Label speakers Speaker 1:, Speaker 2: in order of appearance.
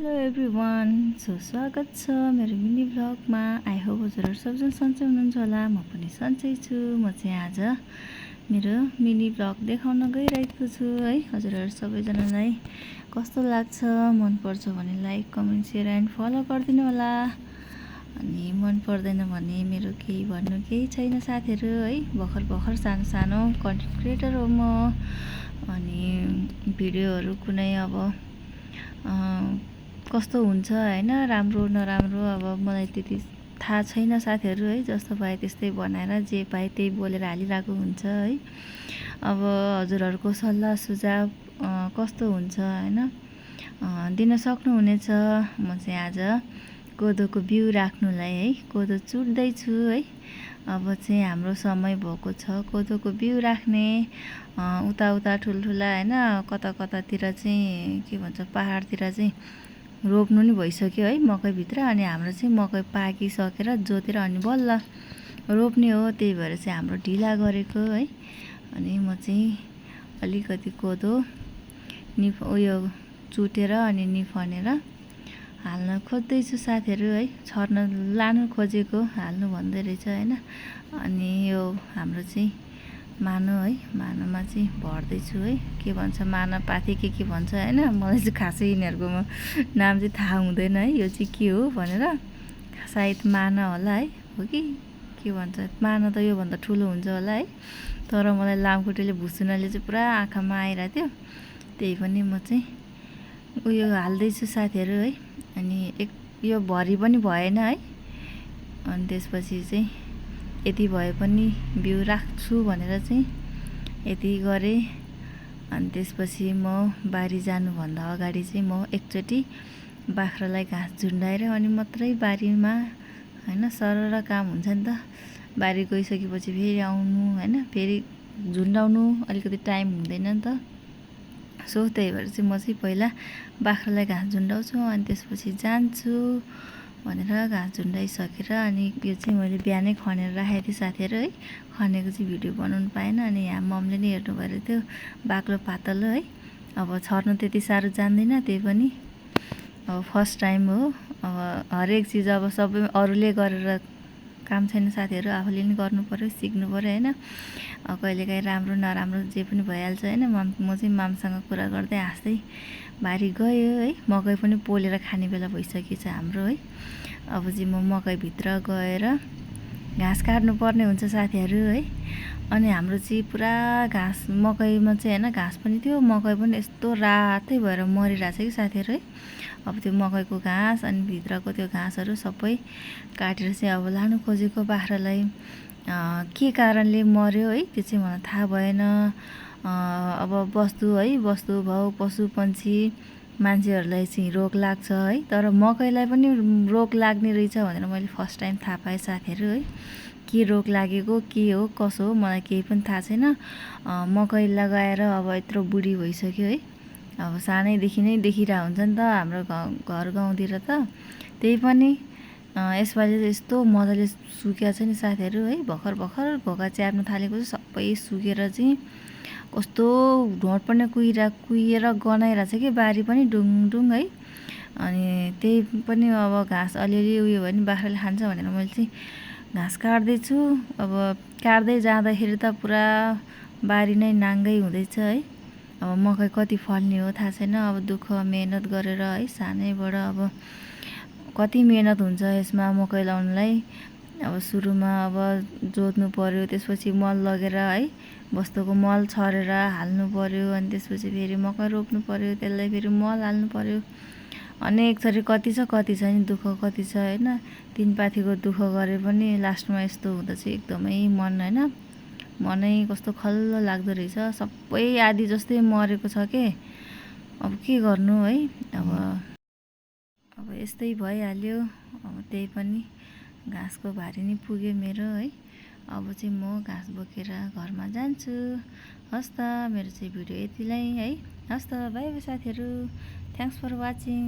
Speaker 1: Hello everyone, so स्वागत छ मेरो मिनी भ्लगमा। आई होप हजुरहरू सबजना सन्चै हुनुहुन्छ होला। म पनि सन्चै छु। म चाहिँ आज मेरो मिनी भ्लग देखाउन गइरहेको छु है। हजुरहरू सबैजनालाई कस्तो लाग्छ, मन पर्छ भने like, comment, share and follow गरिदिनु होला। अनि मन पर्दैन भने मेरो केही भन्नु केही छैन साथीहरू है। भर्खर सानो सानो कन्टेन्ट क्रिएटर हो म। अनि भिडियोहरू कुनै अब कस्तो हुन्छ हैन, राम्रो नराम्रो अब मलाई त्यति थाहा छैन साथीहरू है। जस्तो पाए त्यस्तै बनाएर जे पाए त्यही बोलेर हालिरहेको हुन्छ है। अब हजुरहरूको सल्लाह सुझाव कस्तो हुन्छ हैन, दिन सक्नुहुनेछ। म चाहिँ आज कोदोको बिउ राख्नुलाई है कोदो चुट्दैछु है। अब चाहिँ हाम्रो समय भएको छ कोदोको बिउ राख्ने। उता ठुल्ठुला हैन, कतातिर चाहिँ के भन्छ पहाडतिर चाहिँ रोप्नु नि भइसक्यो है मकैभित्र। अनि हाम्रो चाहिँ मकै पाकिसकेर जोतेर अनि बल्ल रोप्ने हो। त्यही भएर चाहिँ हाम्रो ढिला गरेको है। अनि म चाहिँ अलिकति कोदो उयो चुटेर अनि निफनेर हाल्न खोज्दैछु साथीहरू है। छर्न लानु खोजेको, हाल्नु भन्दै रहेछ हैन। अनि यो हाम्रो चाहिँ मानो है, मानोमा चाहिँ भर्दैछु है। के भन्छ माना पाथी के भन्छ हैन। मलाई चाहिँ खासै यिनीहरूको नाम चाहिँ थाहा हुँदैन है, यो चाहिँ के हो भनेर। सायद माना होला है, हो कि के भन्छ। माना त योभन्दा ठुलो हुन्छ होला है। तर मलाई लामखुट्टेले भुसुनाले चाहिँ पुरा आँखामा आइरहेको थियो। त्यही पनि म चाहिँ उयो हाल्दैछु साथीहरू है। अनि यो भरि पनि भएन है। अनि त्यसपछि चाहिँ यति भए पनि बिउ राख्छु भनेर चाहिँ यति गरेँ। अनि त्यसपछि म बारी जानुभन्दा अगाडि चाहिँ म एकचोटि बाख्रालाई घाँस झुन्डाएर अनि मात्रै बारीमा हैन सरर काम हुन्छ नि त। बारी गइसकेपछि फेरि आउनु हैन, फेरि झुन्डाउनु अलिकति टाइम हुँदैन नि त। सो त्यही भएर चाहिँ म चाहिँ पहिला बाख्रालाई घाँस झुन्डाउँछु अनि त्यसपछि जान्छु भनेर घाँस झुन्डाइसकेर अनि यो चाहिँ मैले बिहानै खनेर राखेको थिएँ साथीहरू है। खनेको चाहिँ भिडियो बनाउनु पाएन। अनि यहाँ मम्मीले नि हेर्नु भएर थियो, बाक्लो पातलो है। अब छर्न त्यति साह्रो जान्दिनँ, त्यही पनि अब फर्स्ट टाइम हो। अब हरेक चिज अब सबै अरूले गरेर काम छैन साथीहरू, आफूले नि गर्नु पर्यो, सिक्नु पर्यो हैन। कहिलेकाहीँ राम्रो नराम्रो जे पनि भइहाल्छ हैन। म चाहिँ मामसँग कुरा गर्दै हाँस्दै बारी गयो है। मकै पनि पोलेर खाने बेला भइसकेछ हाम्रो है। अब चाहिँ म मकैभित्र गएर घाँस काट्नु पर्ने हुन्छ साथीहरू है। अनि हाम्रो चाहिँ पुरा घाँस मकैमा चाहिँ हैन, घाँस पनि थियो, मकै पनि यस्तो रातै भएर मरिरहेछ कि साथीहरू है। अब त्यो मकैको घाँस अनि भित्रको त्यो घाँसहरू सबै काटेर चाहिँ अब लानु खोजेको बाख्रालाई। के कारणले मर्यो है त्यो चाहिँ मलाई थाहा भएन। अब वस्तु भाउ पशु पन्छी मान्छेहरूलाई चाहिँ रोग लाग्छ है। तर मकैलाई पनि रोग लाग्ने रहेछ भनेर मैले फर्स्ट टाइम थाहा पाएँ साथीहरू है। के रोग लागेको के हो कसो हो मलाई केही पनि थाहा छैन। मकै लगाएर अब यत्रो बुढी भइसक्यो है। अब सानैदेखि नै देखिरहेको हुन्छ नि त हाम्रो घर गाउँतिर त। त्यही पनि यसपालि चाहिँ यस्तो मजाले सुकेको छ नि साथीहरू है। भर्खर घोगा च्याप्नु थालेको चाहिँ सबै सुकेर चाहिँ कस्तो ढोँड पनि कुहिएर गनाइरहेछ कि बारी पनि डुङडुङ है। अनि त्यही पनि अब घाँस अलिअलि उयो भयो भने बाख्राले खान्छ भनेर मैले चाहिँ घाँस काट्दैछु। अब काट्दै जाँदाखेरि त पुरा बारी नै नाङ्गै हुँदैछ है। अब मकै कति फल्ने हो थाहा छैन। अब दुःख मेहनत गरेर है सानैबाट अब कति मेहनत हुन्छ यसमा मकै लाउनलाई। अब सुरुमा अब जोत्नु पर्यो, त्यसपछि मल लगेर है बस्तुको मल छरेर हाल्नु पर्यो। अनि त्यसपछि फेरि मकै रोप्नु पर्यो, त्यसलाई फेरि मल हाल्नु पर्यो। अनेक थरी कति छ नि दुःख कति छ हैन। तीन पाथीको दुःख गरे पनि लास्टमा यस्तो हुँदा चाहिँ एकदमै मनै कस्तो खल्लो लाग्दो रहेछ। सबै आधी जस्तै मरेको छ के। अब के गर्नु है। अब यस्तै भइहाल्यो। अब त्यही पनि घाँसको भारी नै पुग्यो मेरो है। अब चाहिँ म घाँस बोकेर घरमा जान्छु। हस् त, मेरो चाहिँ भिडियो यतिलाई है। हस् त, बाई बाई साथीहरू। Thanks for watching.